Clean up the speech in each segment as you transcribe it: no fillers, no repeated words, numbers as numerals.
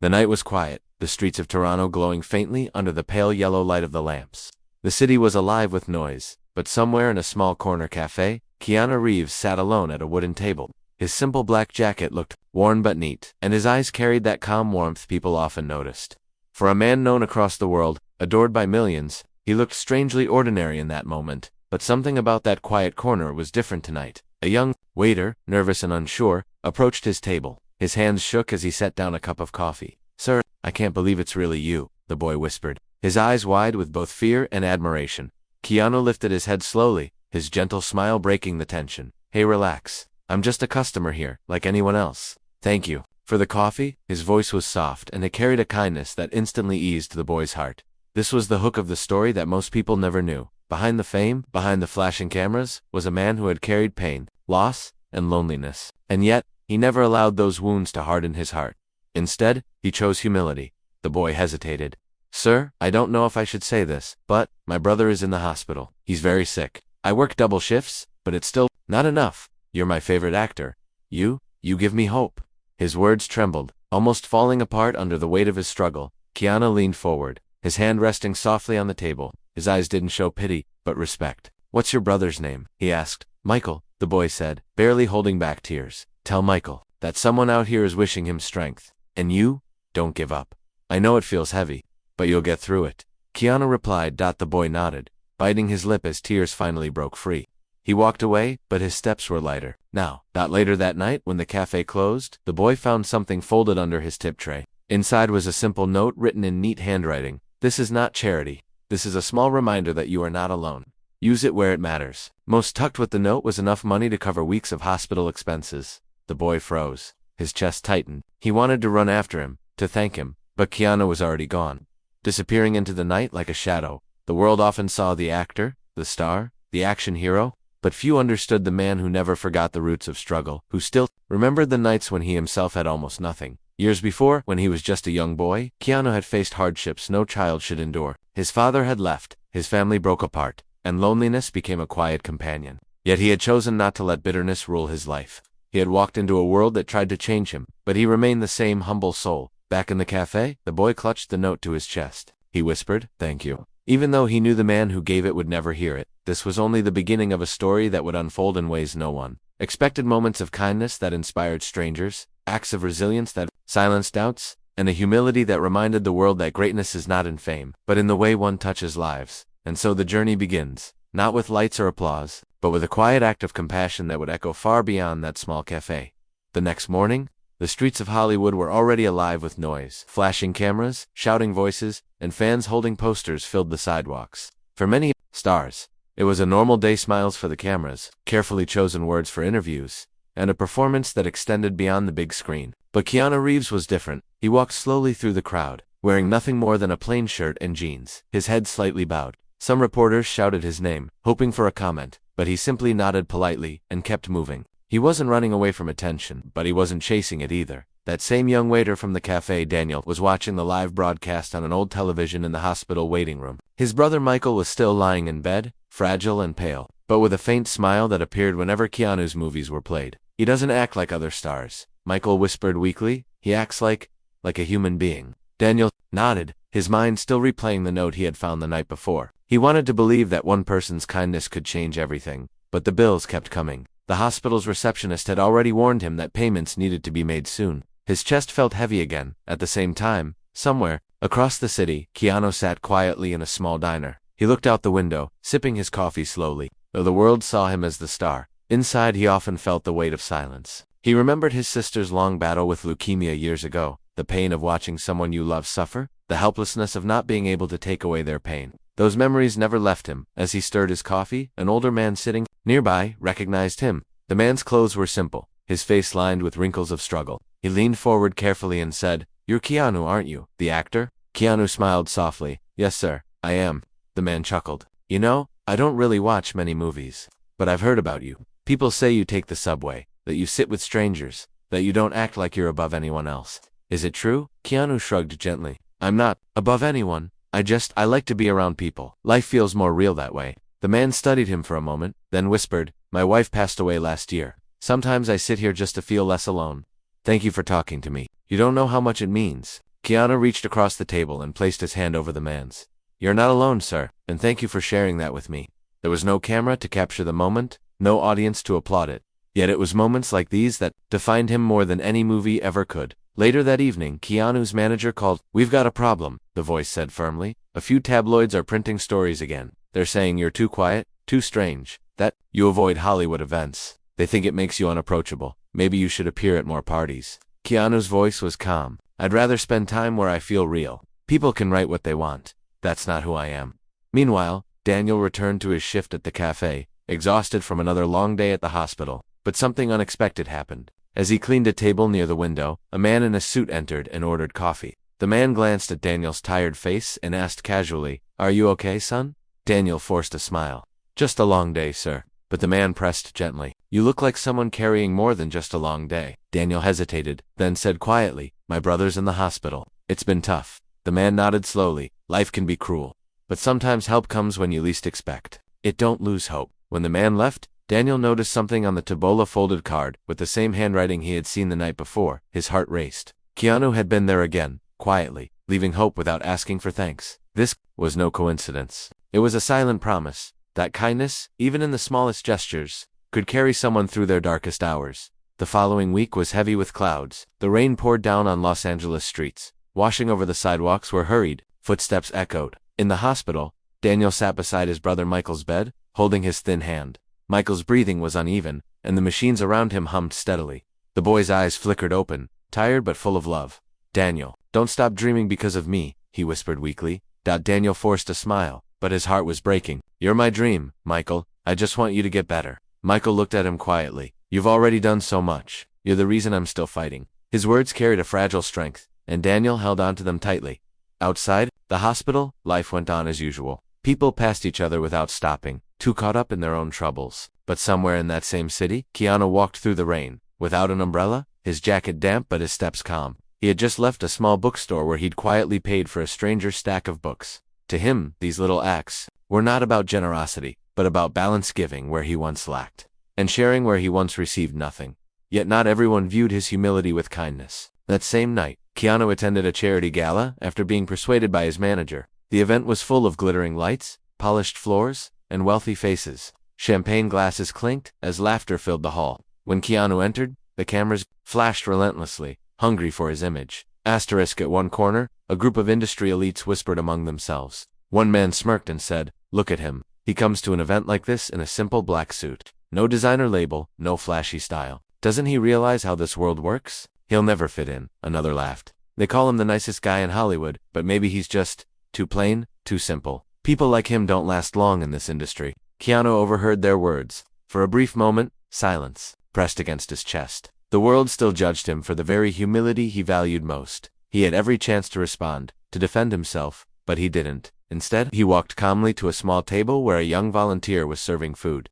The night was quiet, the streets of Toronto glowing faintly under the pale yellow light of the lamps. The city was alive with noise, but somewhere in a small corner cafe, Keanu Reeves sat alone at a wooden table. His simple black jacket looked worn but neat, and his eyes carried that calm warmth people often noticed. For a man known across the world, adored by millions, he looked strangely ordinary in that moment, but something about that quiet corner was different tonight. A young waiter, nervous and unsure, approached his table. His hands shook as he set down a cup of coffee. "Sir, I can't believe it's really you," the boy whispered, his eyes wide with both fear and admiration. Keanu lifted his head slowly, his gentle smile breaking the tension. "Hey, relax. I'm just a customer here, like anyone else. Thank you for the coffee." His voice was soft, and it carried a kindness that instantly eased the boy's heart. This was the hook of the story that most people never knew. Behind the fame, behind the flashing cameras, was a man who had carried pain, loss, and loneliness. And yet, he never allowed those wounds to harden his heart. Instead, he chose humility. The boy hesitated. "Sir, I don't know if I should say this, but my brother is in the hospital. He's very sick. I work double shifts, but it's still not enough. You're my favorite actor. You give me hope." His words trembled, almost falling apart under the weight of his struggle. Keanu leaned forward, his hand resting softly on the table. His eyes didn't show pity, but respect. "What's your brother's name?" he asked. "Michael," the boy said, barely holding back tears. "Tell Michael that someone out here is wishing him strength. And you, don't give up. I know it feels heavy, but you'll get through it." Keanu replied. The boy nodded, biting his lip as tears finally broke free. He walked away, but his steps were lighter. Now, later that night, when the cafe closed, the boy found something folded under his tip tray. Inside was a simple note written in neat handwriting. "This is not charity. This is a small reminder that you are not alone. Use it where it matters." Most tucked with the note was enough money to cover weeks of hospital expenses. The boy froze. His chest tightened. He wanted to run after him, to thank him, but Keanu was already gone, disappearing into the night like a shadow. The world often saw the actor, the star, the action hero, but few understood the man who never forgot the roots of struggle, who still remembered the nights when he himself had almost nothing. Years before, when he was just a young boy, Keanu had faced hardships no child should endure. His father had left, his family broke apart, and loneliness became a quiet companion. Yet he had chosen not to let bitterness rule his life. He had walked into a world that tried to change him, but he remained the same humble soul. Back in the cafe, the boy clutched the note to his chest. He whispered, "Thank you." Even though he knew the man who gave it would never hear it, this was only the beginning of a story that would unfold in ways no one expected. Moments of kindness that inspired strangers, acts of resilience that silenced doubts, and a humility that reminded the world that greatness is not in fame, but in the way one touches lives. And so the journey begins, not with lights or applause, but with a quiet act of compassion that would echo far beyond that small cafe. The next morning, the streets of Hollywood were already alive with noise. Flashing cameras, shouting voices, and fans holding posters filled the sidewalks. For many stars, it was a normal day. Smiles for the cameras, carefully chosen words for interviews, and a performance that extended beyond the big screen. But Keanu Reeves was different. He walked slowly through the crowd, wearing nothing more than a plain shirt and jeans, his head slightly bowed. Some reporters shouted his name, hoping for a comment, but he simply nodded politely and kept moving. He wasn't running away from attention, but he wasn't chasing it either. That same young waiter from the cafe, Daniel, was watching the live broadcast on an old television in the hospital waiting room. His brother Michael was still lying in bed, fragile and pale, but with a faint smile that appeared whenever Keanu's movies were played. "He doesn't act like other stars," Michael whispered weakly. "He acts like a human being." Daniel nodded, his mind still replaying the note he had found the night before. He wanted to believe that one person's kindness could change everything, but the bills kept coming. The hospital's receptionist had already warned him that payments needed to be made soon. His chest felt heavy again. At the same time, somewhere across the city, Keanu sat quietly in a small diner. He looked out the window, sipping his coffee slowly. Though the world saw him as the star, inside he often felt the weight of silence. He remembered his sister's long battle with leukemia years ago, the pain of watching someone you love suffer, the helplessness of not being able to take away their pain. Those memories never left him. As he stirred his coffee, an older man sitting nearby recognized him. The man's clothes were simple, his face lined with wrinkles of struggle. He leaned forward carefully and said, "You're Keanu, aren't you, the actor?" Keanu smiled softly. "Yes, sir, I am." The man chuckled. "You know, I don't really watch many movies, but I've heard about you. People say you take the subway, that you sit with strangers, that you don't act like you're above anyone else. Is it true?" Keanu shrugged gently. "I'm not above anyone. I like to be around people. Life feels more real that way." The man studied him for a moment, then whispered, "My wife passed away last year. Sometimes I sit here just to feel less alone. Thank you for talking to me. You don't know how much it means." Keanu reached across the table and placed his hand over the man's. "You're not alone, sir, and thank you for sharing that with me." There was no camera to capture the moment, no audience to applaud it. Yet it was moments like these that defined him more than any movie ever could. Later that evening, Keanu's manager called. "We've got a problem," the voice said firmly. "A few tabloids are printing stories again. They're saying you're too quiet, too strange, that you avoid Hollywood events. They think it makes you unapproachable. Maybe you should appear at more parties." Keanu's voice was calm. "I'd rather spend time where I feel real. People can write what they want. That's not who I am." Meanwhile, Daniel returned to his shift at the cafe, exhausted from another long day at the hospital. But something unexpected happened. As he cleaned a table near the window, a man in a suit entered and ordered coffee. The man glanced at Daniel's tired face and asked casually, "Are you okay, son?" Daniel forced a smile. "Just a long day, sir." But the man pressed gently. "You look like someone carrying more than just a long day." Daniel hesitated, then said quietly, "My brother's in the hospital. It's been tough." The man nodded slowly. "Life can be cruel. But sometimes help comes when you least expect it. Don't lose hope." When the man left, Daniel noticed something on the Tabbola folded card, with the same handwriting he had seen the night before. His heart raced. Keanu had been there again, quietly, leaving hope without asking for thanks. This was no coincidence. It was a silent promise that kindness, even in the smallest gestures, could carry someone through their darkest hours. The following week was heavy with clouds. The rain poured down on Los Angeles streets, washing over the sidewalks where hurried footsteps echoed. In the hospital, Daniel sat beside his brother Michael's bed, holding his thin hand. Michael's breathing was uneven, and the machines around him hummed steadily. The boy's eyes flickered open, tired but full of love. "Daniel, don't stop dreaming because of me," he whispered weakly. Daniel forced a smile, but his heart was breaking. "You're my dream, Michael. I just want you to get better." Michael looked at him quietly. "You've already done so much. You're the reason I'm still fighting." His words carried a fragile strength, and Daniel held on to them tightly. Outside the hospital, life went on as usual. People passed each other without stopping, too caught up in their own troubles. But somewhere in that same city, Keanu walked through the rain, without an umbrella, his jacket damp but his steps calm. He had just left a small bookstore where he'd quietly paid for a stranger's stack of books. To him, these little acts were not about generosity, but about balance, giving where he once lacked, and sharing where he once received nothing. Yet not everyone viewed his humility with kindness. That same night, Keanu attended a charity gala after being persuaded by his manager. The event was full of glittering lights, polished floors, and wealthy faces. Champagne glasses clinked as laughter filled the hall. When Keanu entered, the cameras flashed relentlessly, hungry for his image. Asterisk at one corner, a group of industry elites whispered among themselves. One man smirked and said, "Look at him. He comes to an event like this in a simple black suit. No designer label, no flashy style. Doesn't he realize how this world works? He'll never fit in." Another laughed. "They call him the nicest guy in Hollywood, but maybe he's just too plain, too simple. People like him don't last long in this industry." Keanu overheard their words. For a brief moment, silence pressed against his chest. The world still judged him for the very humility he valued most. He had every chance to respond, to defend himself, but he didn't. Instead, he walked calmly to a small table where a young volunteer was serving food.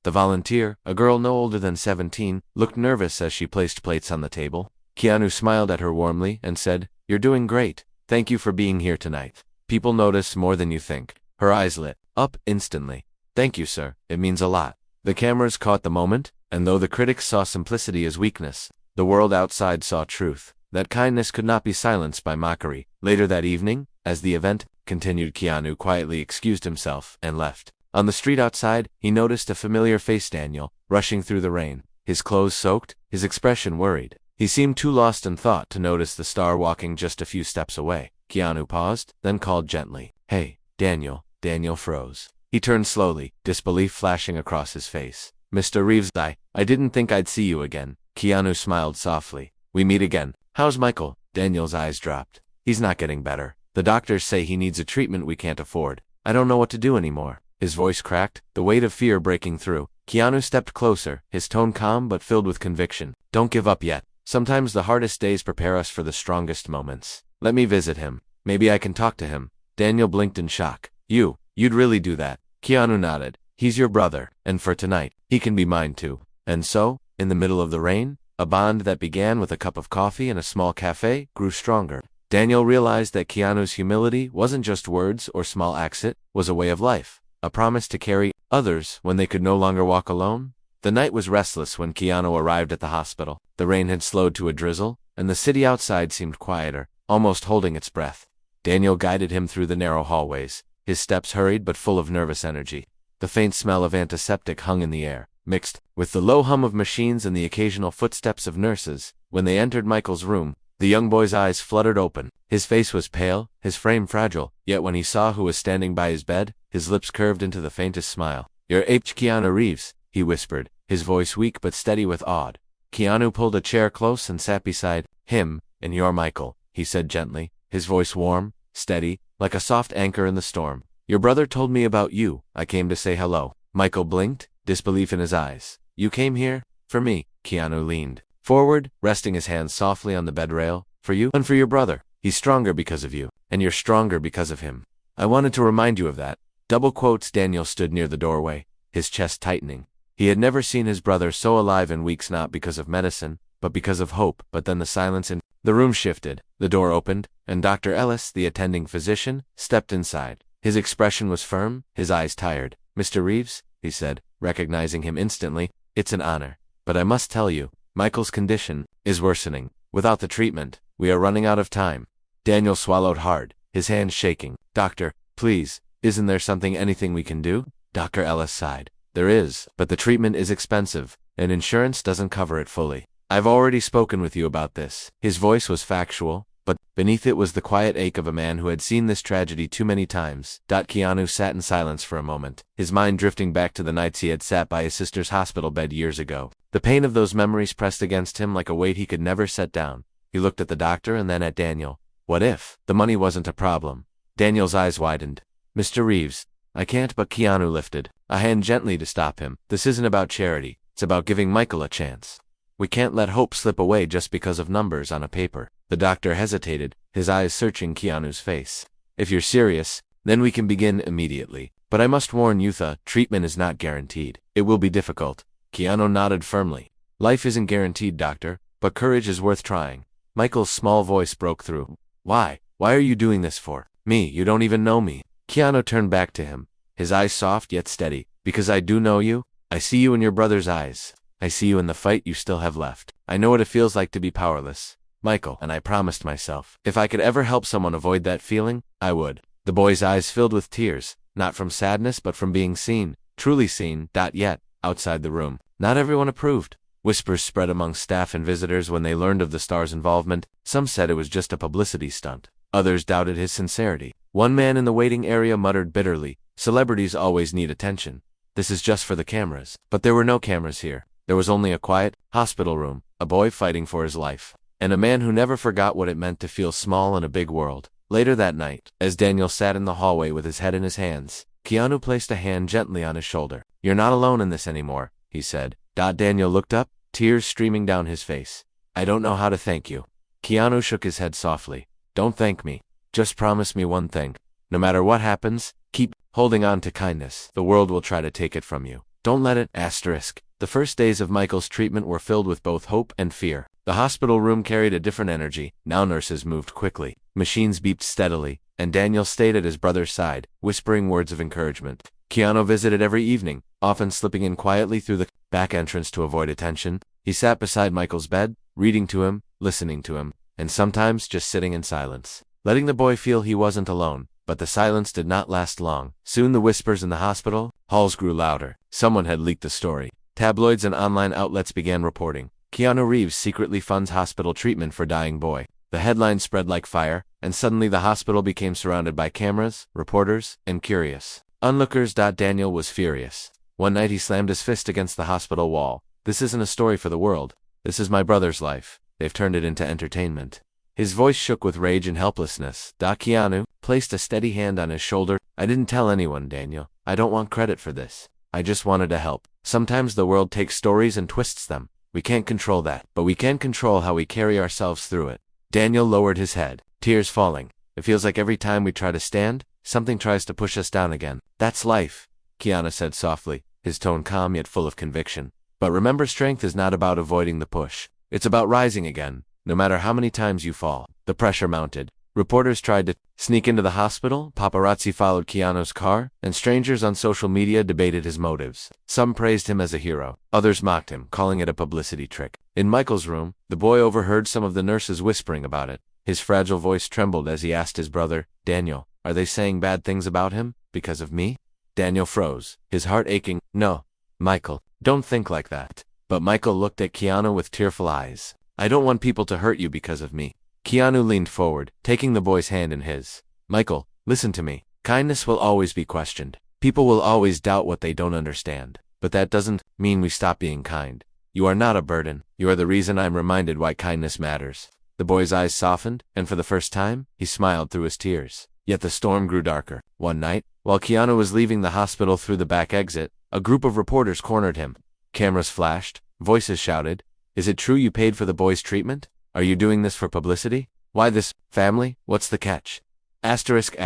The volunteer, a girl no older than 17, looked nervous as she placed plates on the table. Keanu smiled at her warmly and said, "You're doing great. Thank you for being here tonight. People notice more than you think." Her eyes lit up instantly. "Thank you, sir. It means a lot." The cameras caught the moment, and though the critics saw simplicity as weakness, the world outside saw truth. That kindness could not be silenced by mockery. Later that evening, as the event continued, Keanu quietly excused himself and left. On the street outside, he noticed a familiar face, Daniel, rushing through the rain. His clothes soaked, his expression worried. He seemed too lost in thought to notice the star walking just a few steps away. Keanu paused, then called gently, "Hey, Daniel." Daniel froze. He turned slowly, disbelief flashing across his face. "Mr. Reeves, I didn't think I'd see you again." Keanu smiled softly. "We meet again. How's Michael?" Daniel's eyes dropped. "He's not getting better. The doctors say he needs a treatment we can't afford. I don't know what to do anymore." His voice cracked, the weight of fear breaking through. Keanu stepped closer, his tone calm but filled with conviction. "Don't give up yet. Sometimes the hardest days prepare us for the strongest moments. Let me visit him. Maybe I can talk to him." Daniel blinked in shock. You'd really do that?" Keanu nodded. "He's your brother, and for tonight, he can be mine too." And so, in the middle of the rain, a bond that began with a cup of coffee in a small cafe grew stronger. Daniel realized that Keanu's humility wasn't just words or small acts, it was a way of life, a promise to carry others when they could no longer walk alone. The night was restless when Keanu arrived at the hospital. The rain had slowed to a drizzle, and the city outside seemed quieter. almost holding its breath. Daniel guided him through the narrow hallways, his steps hurried but full of nervous energy. The faint smell of antiseptic hung in the air, mixed with the low hum of machines and the occasional footsteps of nurses. When they entered Michael's room, the young boy's eyes fluttered open. His face was pale, his frame fragile, yet when he saw who was standing by his bed, his lips curved into the faintest smile. "You're Keanu Reeves," he whispered, his voice weak but steady with awe. Keanu pulled a chair close and sat beside him. "And you're Michael," he said gently, his voice warm, steady, like a soft anchor in the storm. "Your brother told me about you. I came to say hello." Michael blinked, disbelief in his eyes. "You came here? For me?" Keanu leaned forward, resting his hands softly on the bed rail. "For you and for your brother. He's stronger because of you, and you're stronger because of him. I wanted to remind you of that." Double quotes. Daniel stood near the doorway, his chest tightening. He had never seen his brother so alive in weeks, not because of medicine, but because of hope. But then the silence in the room shifted, the door opened, and Dr. Ellis, the attending physician, stepped inside. His expression was firm, his eyes tired. "Mr. Reeves," he said, recognizing him instantly, "it's an honor. But I must tell you, Michael's condition is worsening. Without the treatment, we are running out of time." Daniel swallowed hard, his hands shaking. "Doctor, please, isn't there anything we can do?" Dr. Ellis sighed. "There is, but the treatment is expensive, and insurance doesn't cover it fully. I've already spoken with you about this." His voice was factual, but beneath it was the quiet ache of a man who had seen this tragedy too many times. Keanu sat in silence for a moment, his mind drifting back to the nights he had sat by his sister's hospital bed years ago. The pain of those memories pressed against him like a weight he could never set down. He looked at the doctor and then at Daniel. What if the money wasn't a problem? Daniel's eyes widened. "Mr. Reeves, I can't." But Keanu lifted a hand gently to stop him. "This isn't about charity. It's about giving Michael a chance. We can't let hope slip away just because of numbers on a paper." The doctor hesitated, his eyes searching Keanu's face. "If you're serious, then we can begin immediately. But I must warn you, the treatment is not guaranteed. It will be difficult." Keanu nodded firmly. "Life isn't guaranteed, doctor, but courage is worth trying." Michael's small voice broke through. Why are you doing this for? Me, you don't even know me." Keanu turned back to him, his eyes soft yet steady. "Because I do know you. I see you in your brother's eyes. I see you in the fight you still have left. I know what it feels like to be powerless, Michael, and I promised myself, if I could ever help someone avoid that feeling, I would." The boy's eyes filled with tears, not from sadness but from being seen, truly seen. Yet, outside the room, not everyone approved. Whispers spread among staff and visitors when they learned of the star's involvement. Some said it was just a publicity stunt. Others doubted his sincerity. One man in the waiting area muttered bitterly, "Celebrities always need attention. This is just for the cameras." But there were no cameras here. There was only a quiet hospital room, a boy fighting for his life, and a man who never forgot what it meant to feel small in a big world. Later that night, as Daniel sat in the hallway with his head in his hands, Keanu placed a hand gently on his shoulder. "You're not alone in this anymore," he said. Daniel looked up, tears streaming down his face. "I don't know how to thank you." Keanu shook his head softly. "Don't thank me. Just promise me one thing. No matter what happens, keep holding on to kindness. The world will try to take it from you. Don't let it." The first days of Michael's treatment were filled with both hope and fear. The hospital room carried a different energy. Now nurses moved quickly, machines beeped steadily, and Daniel stayed at his brother's side, whispering words of encouragement. Keanu visited every evening, often slipping in quietly through the back entrance to avoid attention. He sat beside Michael's bed, reading to him, listening to him, and sometimes just sitting in silence, letting the boy feel he wasn't alone. But the silence did not last long. Soon the whispers in the hospital halls grew louder. Someone had leaked the story. Tabloids and online outlets began reporting. "Keanu Reeves secretly funds hospital treatment for dying boy." The headline spread like fire, and suddenly the hospital became surrounded by cameras, reporters, and curious onlookers. Daniel was furious. One night he slammed his fist against the hospital wall. "This isn't a story for the world. This is my brother's life. They've turned it into entertainment." His voice shook with rage and helplessness. Keanu placed a steady hand on his shoulder. "I didn't tell anyone, Daniel. I don't want credit for this. I just wanted to help. Sometimes the world takes stories and twists them. We can't control that, but we can control how we carry ourselves through it." Daniel lowered his head, tears falling. "It feels like every time we try to stand, something tries to push us down again." "That's life," Keanu said softly, his tone calm yet full of conviction. "But remember, strength is not about avoiding the push. It's about rising again, no matter how many times you fall." The pressure mounted. Reporters tried to sneak into the hospital, paparazzi followed Keanu's car, and strangers on social media debated his motives. Some praised him as a hero, others mocked him, calling it a publicity trick. In Michael's room, the boy overheard some of the nurses whispering about it. His fragile voice trembled as he asked his brother, Daniel, are they saying bad things about him, because of me? Daniel froze, his heart aching. No, Michael, don't think like that. But Michael looked at Keanu with tearful eyes. I don't want people to hurt you because of me. Keanu leaned forward, taking the boy's hand in his. Michael, listen to me. Kindness will always be questioned. People will always doubt what they don't understand. But that doesn't mean we stop being kind. You are not a burden. You are the reason I'm reminded why kindness matters. The boy's eyes softened, and for the first time, he smiled through his tears. Yet the storm grew darker. One night, while Keanu was leaving the hospital through the back exit, a group of reporters cornered him. Cameras flashed, voices shouted, Is it true you paid for the boy's treatment? Are you doing this for publicity? Why this family? What's the catch? Asterisk.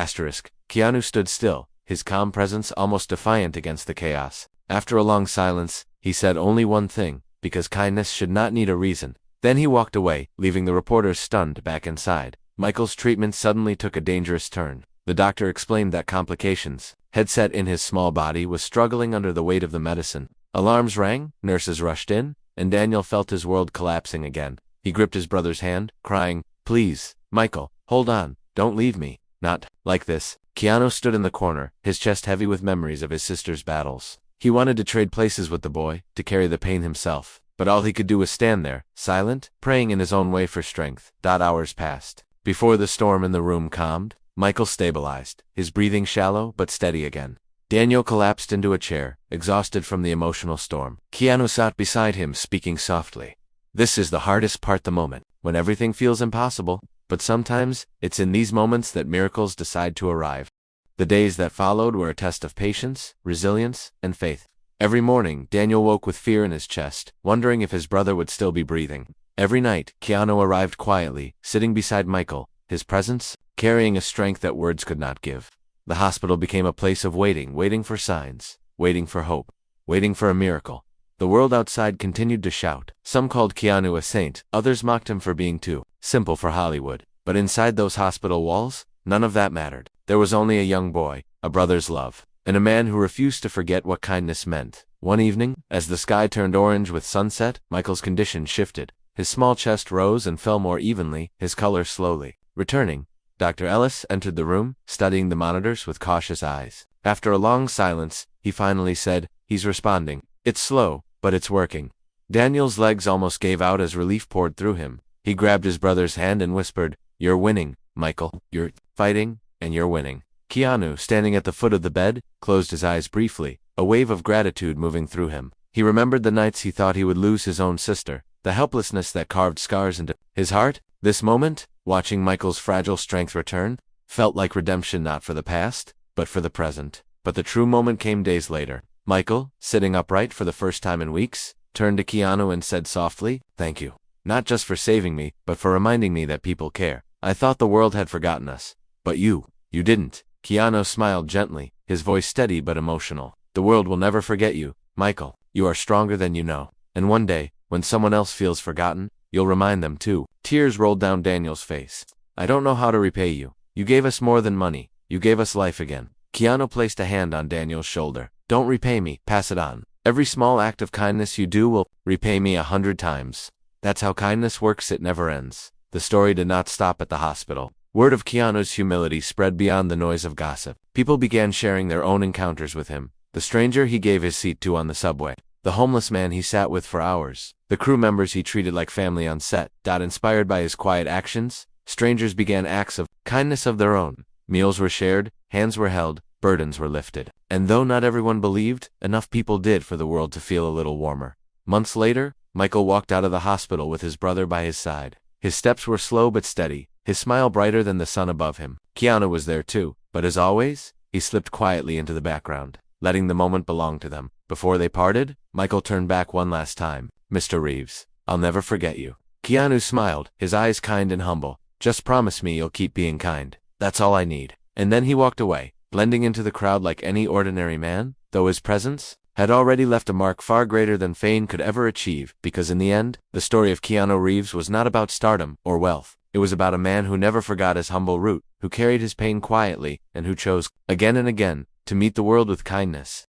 Keanu stood still, his calm presence almost defiant against the chaos. After a long silence, he said only one thing, because kindness should not need a reason. Then he walked away, leaving the reporters stunned back inside. Michael's treatment suddenly took a dangerous turn. The doctor explained that complications, headset in his small body, was struggling under the weight of the medicine. Alarms rang, nurses rushed in, and Daniel felt his world collapsing again. He gripped his brother's hand, crying, Please, Michael, hold on, don't leave me. Not like this. Keanu stood in the corner, his chest heavy with memories of his sister's battles. He wanted to trade places with the boy, to carry the pain himself. But all he could do was stand there, silent, praying in his own way for strength. Hours passed. Before the storm in the room calmed, Michael stabilized, his breathing shallow but steady again. Daniel collapsed into a chair, exhausted from the emotional storm. Keanu sat beside him, speaking softly. This is the hardest part, the moment, when everything feels impossible, but sometimes, it's in these moments that miracles decide to arrive. The days that followed were a test of patience, resilience, and faith. Every morning, Daniel woke with fear in his chest, wondering if his brother would still be breathing. Every night, Keanu arrived quietly, sitting beside Michael, his presence carrying a strength that words could not give. The hospital became a place of waiting for signs, waiting for hope, waiting for a miracle. The world outside continued to shout. Some called Keanu a saint, others mocked him for being too simple for Hollywood. But inside those hospital walls, none of that mattered. There was only a young boy, a brother's love, and a man who refused to forget what kindness meant. One evening, as the sky turned orange with sunset, Michael's condition shifted. His small chest rose and fell more evenly, his color slowly returning. Dr. Ellis entered the room, studying the monitors with cautious eyes. After a long silence, he finally said, He's responding. It's slow, but it's working. Daniel's legs almost gave out as relief poured through him. He grabbed his brother's hand and whispered, You're winning, Michael. You're fighting, and you're winning. Keanu, standing at the foot of the bed, closed his eyes briefly, a wave of gratitude moving through him. He remembered the nights he thought he would lose his own sister, the helplessness that carved scars into his heart. This moment, watching Michael's fragile strength return, felt like redemption, not for the past, but for the present. But the true moment came days later. Michael, sitting upright for the first time in weeks, turned to Keanu and said softly, Thank you. Not just for saving me, but for reminding me that people care. I thought the world had forgotten us. But you didn't. Keanu smiled gently, his voice steady but emotional. The world will never forget you, Michael. You are stronger than you know. And one day, when someone else feels forgotten, you'll remind them too. Tears rolled down Daniel's face. I don't know how to repay you. You gave us more than money. You gave us life again. Keanu placed a hand on Daniel's shoulder. Don't repay me, pass it on. Every small act of kindness you do will repay me 100 times. That's how kindness works, it never ends. The story did not stop at the hospital. Word of Keanu's humility spread beyond the noise of gossip. People began sharing their own encounters with him. The stranger he gave his seat to on the subway. The homeless man he sat with for hours. The crew members he treated like family on set. Inspired by his quiet actions, strangers began acts of kindness of their own. Meals were shared, hands were held, burdens were lifted. And though not everyone believed, enough people did for the world to feel a little warmer. Months later, Michael walked out of the hospital with his brother by his side. His steps were slow but steady, his smile brighter than the sun above him. Keanu was there too, but as always, he slipped quietly into the background, letting the moment belong to them. Before they parted, Michael turned back one last time. Mr. Reeves, I'll never forget you. Keanu smiled, his eyes kind and humble. Just promise me you'll keep being kind. That's all I need. And then he walked away, blending into the crowd like any ordinary man, though his presence had already left a mark far greater than fame could ever achieve, because in the end, the story of Keanu Reeves was not about stardom or wealth. It was about a man who never forgot his humble root, who carried his pain quietly, and who chose, again and again, to meet the world with kindness.